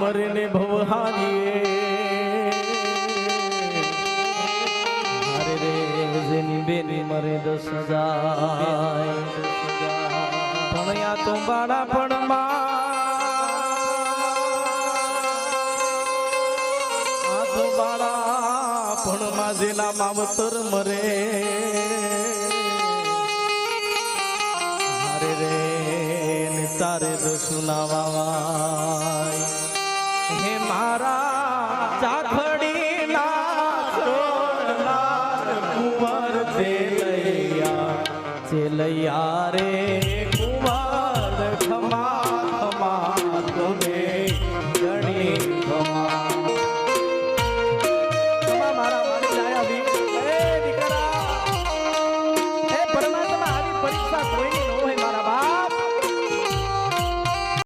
મરને ભવહારીએ હરે રે જેની બેની મરે 10,000 પણ યા તો બાળા પણ માં જેના માવતર મરે હરે રે તારે દસુના વાવાય હે મારા